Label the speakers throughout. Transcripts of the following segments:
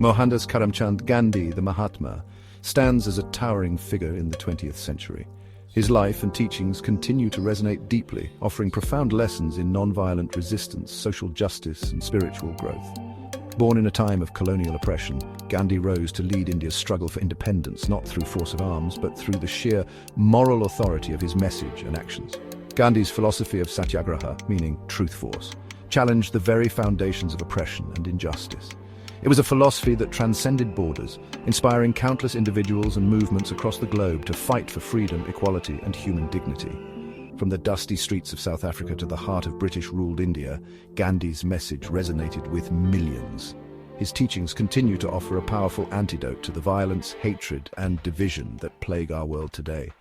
Speaker 1: Mohandas Karamchand Gandhi, the Mahatma, stands as a towering figure in the 20th century. His life and teachings continue to resonate deeply, offering profound lessons in non-violent resistance, social justice, and spiritual growth. Born in a time of colonial oppression, Gandhi rose to lead India's struggle for independence, not through force of arms, but through the sheer moral authority of his message and actions. Gandhi's philosophy of Satyagraha, meaning truth force, challenged the very foundations of oppression and injustice. It was a philosophy that transcended borders, inspiring countless individuals and movements across the globe to fight for freedom, equality, and human dignity. From the dusty streets of South Africa to the heart of British-ruled India, Gandhi's message resonated with millions. His teachings continue to offer a powerful antidote to the violence, hatred, and division that plague our world today.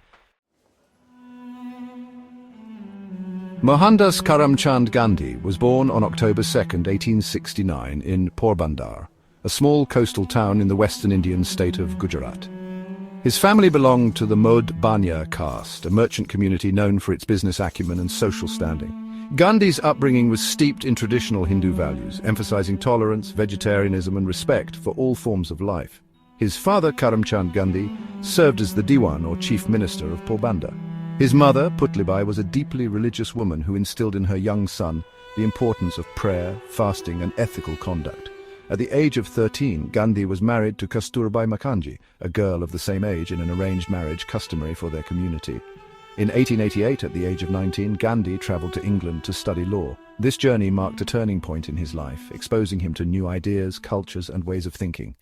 Speaker 1: Mohandas Karamchand Gandhi was born on October 2, 1869 in Porbandar, a small coastal town in the western Indian state of Gujarat. His family belonged to the Mod Banya caste, a merchant community known for its business acumen and social standing. Gandhi's upbringing was steeped in traditional Hindu values, emphasizing tolerance, vegetarianism, and respect for all forms of life. His father, Karamchand Gandhi, served as the Diwan, or chief minister of Porbandar. His mother, Putlibai, was a deeply religious woman who instilled in her young son the importance of prayer, fasting, and ethical conduct. At the age of 13, Gandhi was married to Kasturbai Makhanji, a girl of the same age in an arranged marriage customary for their community. In 1888, at the age of 19, Gandhi travelled to England to study law. This journey marked a turning point in his life, exposing him to new ideas, cultures, and ways of thinking.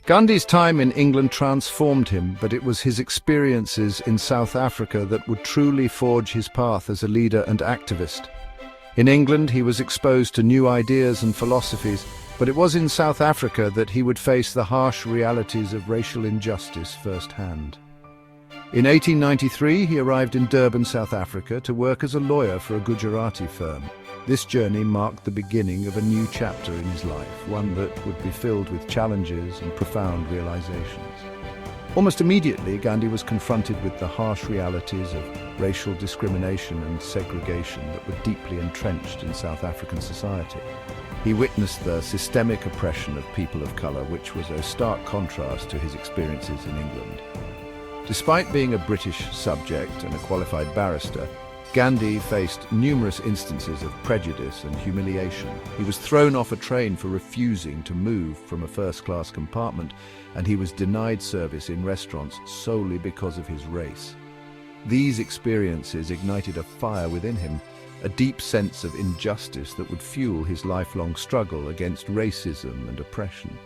Speaker 1: Gandhi's time in England transformed him, but it was his experiences in South Africa that would truly forge his path as a leader and activist. In England, he was exposed to new ideas and philosophies, but it was in South Africa that he would face the harsh realities of racial injustice firsthand. In 1893, he arrived in Durban, South Africa, to work as a lawyer for a Gujarati firm. This journey marked the beginning of a new chapter in his life, one that would be filled with challenges and profound realizations. Almost immediately, Gandhi was confronted with the harsh realities of racial discrimination and segregation that were deeply entrenched in South African society. He witnessed the systemic oppression of people of colour, which was a stark contrast to his experiences in England. Despite being a British subject and a qualified barrister, Gandhi faced numerous instances of prejudice and humiliation. He was thrown off a train for refusing to move from a first-class compartment, and he was denied service in restaurants solely because of his race. These experiences ignited a fire within him, a deep sense of injustice that would fuel his lifelong struggle against racism and oppression.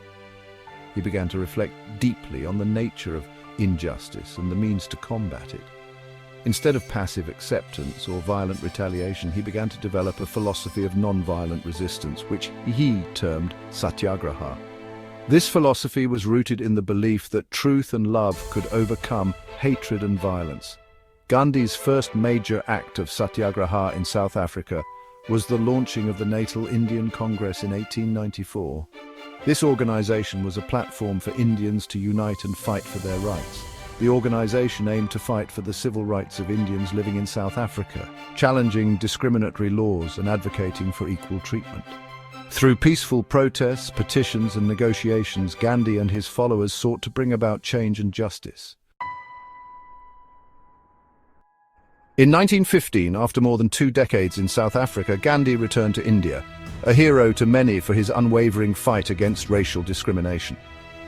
Speaker 1: He began to reflect deeply on the nature of injustice and the means to combat it. Instead of passive acceptance or violent retaliation, he began to develop a philosophy of non-violent resistance, which he termed Satyagraha. This philosophy was rooted in the belief that truth and love could overcome hatred and violence. Gandhi's first major act of Satyagraha in South Africa was the launching of the Natal Indian Congress in 1894. This organization was a platform for Indians to unite and fight for their rights. The organization aimed to fight for the civil rights of Indians living in South Africa, challenging discriminatory laws and advocating for equal treatment. Through peaceful protests, petitions, and negotiations, Gandhi and his followers sought to bring about change and justice. In 1915, after more than 2 decades in South Africa, Gandhi returned to India, a hero to many for his unwavering fight against racial discrimination.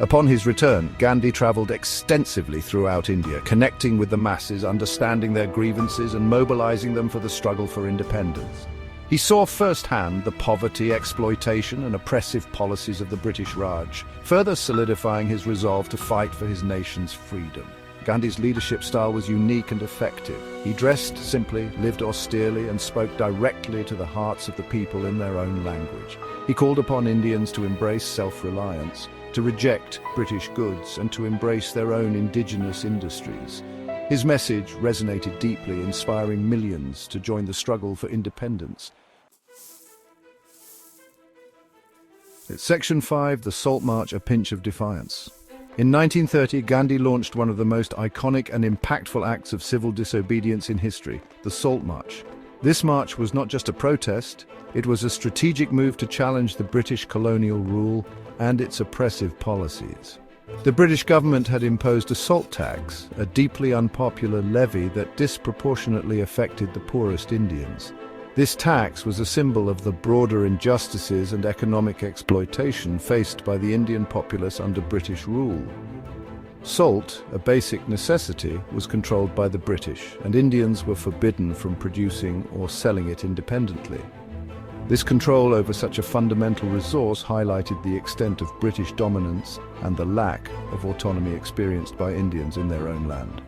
Speaker 1: Upon his return, Gandhi travelled extensively throughout India, connecting with the masses, understanding their grievances, and mobilizing them for the struggle for independence. He saw firsthand the poverty, exploitation, and oppressive policies of the British Raj, further solidifying his resolve to fight for his nation's freedom. Gandhi's leadership style was unique and effective. He dressed simply, lived austerely, and spoke directly to the hearts of the people in their own language. He called upon Indians to embrace self-reliance, to reject British goods, and to embrace their own indigenous industries. His message resonated deeply, inspiring millions to join the struggle for independence. Section 5, the Salt March, a Pinch of Defiance. In 1930, Gandhi launched one of the most iconic and impactful acts of civil disobedience in history, the Salt March. This march was not just a protest, it was a strategic move to challenge the British colonial rule and its oppressive policies. The British government had imposed a salt tax, a deeply unpopular levy that disproportionately affected the poorest Indians. This tax was a symbol of the broader injustices and economic exploitation faced by the Indian populace under British rule. Salt, a basic necessity, was controlled by the British, and Indians were forbidden from producing or selling it independently. This control over such a fundamental resource highlighted the extent of British dominance and the lack of autonomy experienced by Indians in their own land.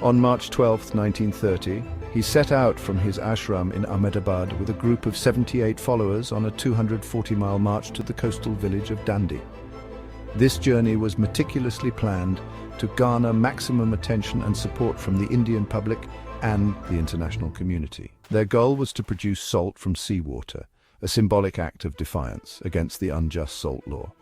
Speaker 1: On March 12, 1930, he set out from his ashram in Ahmedabad with a group of 78 followers on a 240-mile march to the coastal village of Dandi. This journey was meticulously planned to garner maximum attention and support from the Indian public and the international community. Their goal was to produce salt from seawater, a symbolic act of defiance against the unjust salt law.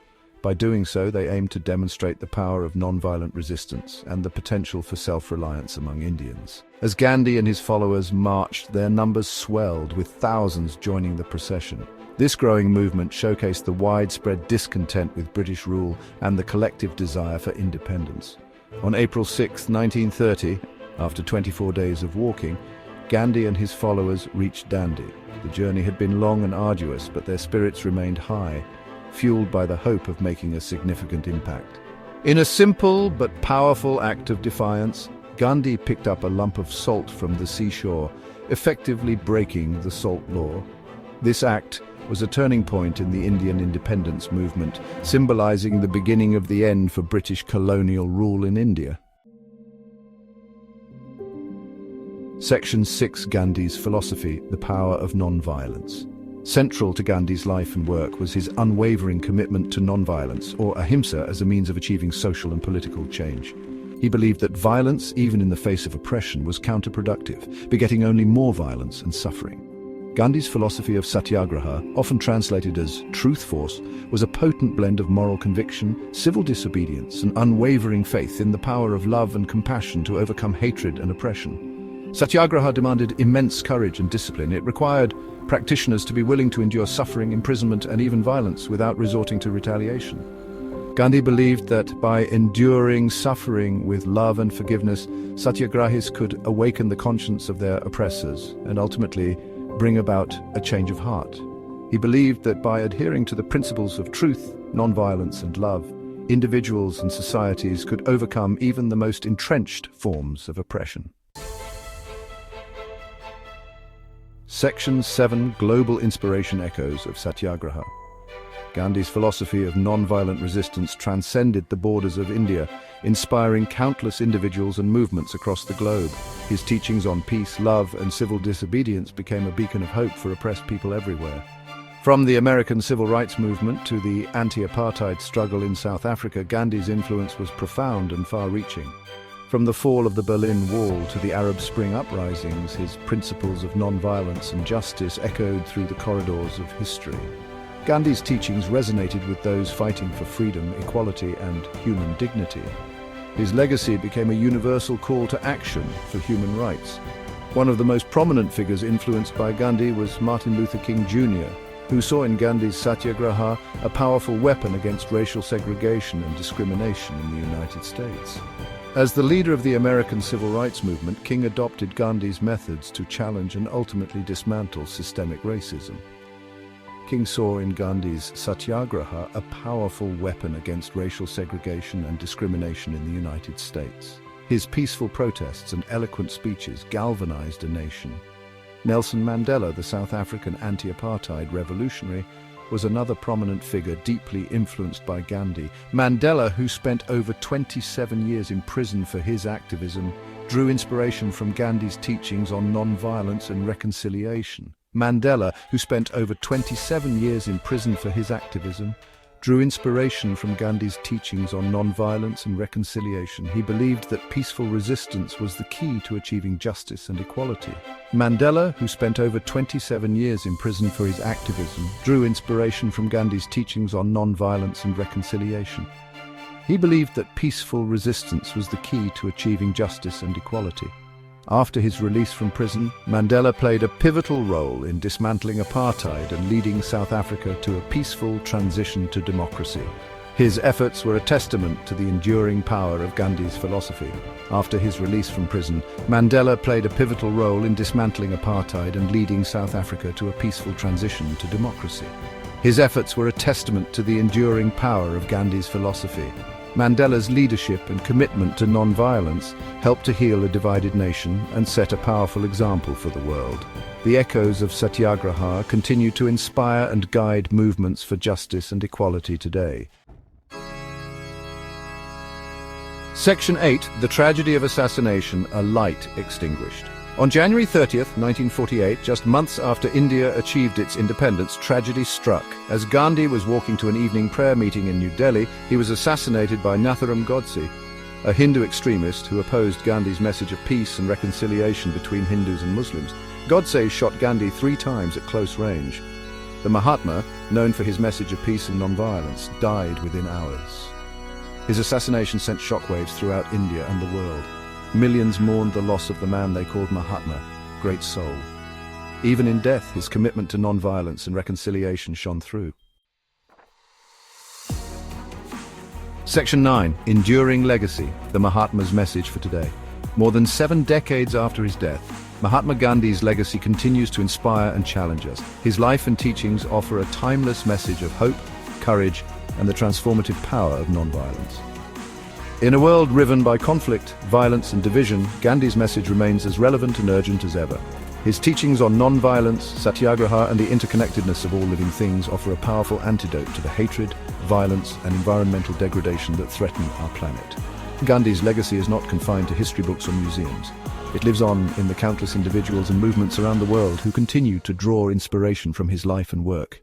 Speaker 1: By doing so, they aimed to demonstrate the power of nonviolent resistance and the potential for self-reliance among Indians. As Gandhi and his followers marched, their numbers swelled, with thousands joining the procession. This growing movement showcased the widespread discontent with British rule and the collective desire for independence. On April 6, 1930, after 24 days of walking, Gandhi and his followers reached Dandi. The journey had been long and arduous, but their spirits remained high, fueled by the hope of making a significant impact. In a simple but powerful act of defiance, Gandhi picked up a lump of salt from the seashore, effectively breaking the salt law. This act was a turning point in the Indian independence movement, symbolizing the beginning of the end for British colonial rule in India. Section 6: Gandhi's philosophy, the power of nonviolence. Central to Gandhi's life and work was his unwavering commitment to nonviolence, or ahimsa, as a means of achieving social and political change. He believed that violence, even in the face of oppression, was counterproductive, begetting only more violence and suffering. Gandhi's philosophy of Satyagraha, often translated as truth force, was a potent blend of moral conviction, civil disobedience, and unwavering faith in the power of love and compassion to overcome hatred and oppression. Satyagraha demanded immense courage and discipline. It required practitioners to be willing to endure suffering, imprisonment, and even violence without resorting to retaliation. Gandhi believed that by enduring suffering with love and forgiveness, Satyagrahis could awaken the conscience of their oppressors and ultimately bring about a change of heart. He believed that by adhering to the principles of truth, nonviolence, and love, individuals and societies could overcome even the most entrenched forms of oppression. Section 7: Global Inspiration Echoes of Satyagraha. Gandhi's philosophy of non-violent resistance transcended the borders of India, inspiring countless individuals and movements across the globe. His teachings on peace, love, and civil disobedience became a beacon of hope for oppressed people everywhere. From the American Civil Rights Movement to the anti-apartheid struggle in South Africa, Gandhi's influence was profound and far-reaching. From the fall of the Berlin Wall to the Arab Spring uprisings, his principles of non-violence and justice echoed through the corridors of history. Gandhi's teachings resonated with those fighting for freedom, equality, and human dignity. His legacy became a universal call to action for human rights. One of the most prominent figures influenced by Gandhi was Martin Luther King Jr., who saw in Gandhi's Satyagraha a powerful weapon against racial segregation and discrimination in the United States. As the leader of the American Civil Rights Movement, King adopted Gandhi's methods to challenge and ultimately dismantle systemic racism. King saw in Gandhi's Satyagraha a powerful weapon against racial segregation and discrimination in the United States. His peaceful protests and eloquent speeches galvanized a nation. Nelson Mandela, the South African anti-apartheid revolutionary, was another prominent figure deeply influenced by Gandhi. Mandela, who spent over 27 years in prison for his activism, drew inspiration from Gandhi's teachings on non-violence and reconciliation. Mandela, who spent over 27 years in prison for his activism, drew inspiration from Gandhi's teachings on non-violence and reconciliation. He believed that peaceful resistance was the key to achieving justice and equality. Mandela, who spent over 27 years in prison for his activism, drew inspiration from Gandhi's teachings on non-violence and reconciliation. He believed that peaceful resistance was the key to achieving justice and equality. After his release from prison, Mandela played a pivotal role in dismantling apartheid and leading South Africa to a peaceful transition to democracy. His efforts were a testament to the enduring power of Gandhi's philosophy. After his release from prison, Mandela played a pivotal role in dismantling apartheid and leading South Africa to a peaceful transition to democracy. His efforts were a testament to the enduring power of Gandhi's philosophy. Mandela's leadership and commitment to non-violence helped to heal a divided nation and set a powerful example for the world. The echoes of Satyagraha continue to inspire and guide movements for justice and equality today. Section 8. The Tragedy of Assassination, a Light Extinguished. On January 30th, 1948, just months after India achieved its independence, tragedy struck. As Gandhi was walking to an evening prayer meeting in New Delhi, he was assassinated by Nathuram Godse, a Hindu extremist who opposed Gandhi's message of peace and reconciliation between Hindus and Muslims. Godse shot Gandhi 3 times at close range. The Mahatma, known for his message of peace and non-violence, died within hours. His assassination sent shockwaves throughout India and the world. Millions mourned the loss of the man they called Mahatma, great soul. Even in death, his commitment to non-violence and reconciliation shone through. Section 9. Enduring Legacy, the Mahatma's message for today. More than 7 decades after his death, Mahatma Gandhi's legacy continues to inspire and challenge us. His life and teachings offer a timeless message of hope, courage, and the transformative power of non-violence. In a world riven by conflict, violence, and division, Gandhi's message remains as relevant and urgent as ever. His teachings on non-violence, Satyagraha, and the interconnectedness of all living things offer a powerful antidote to the hatred, violence, and environmental degradation that threaten our planet. Gandhi's legacy is not confined to history books or museums. It lives on in the countless individuals and movements around the world who continue to draw inspiration from his life and work.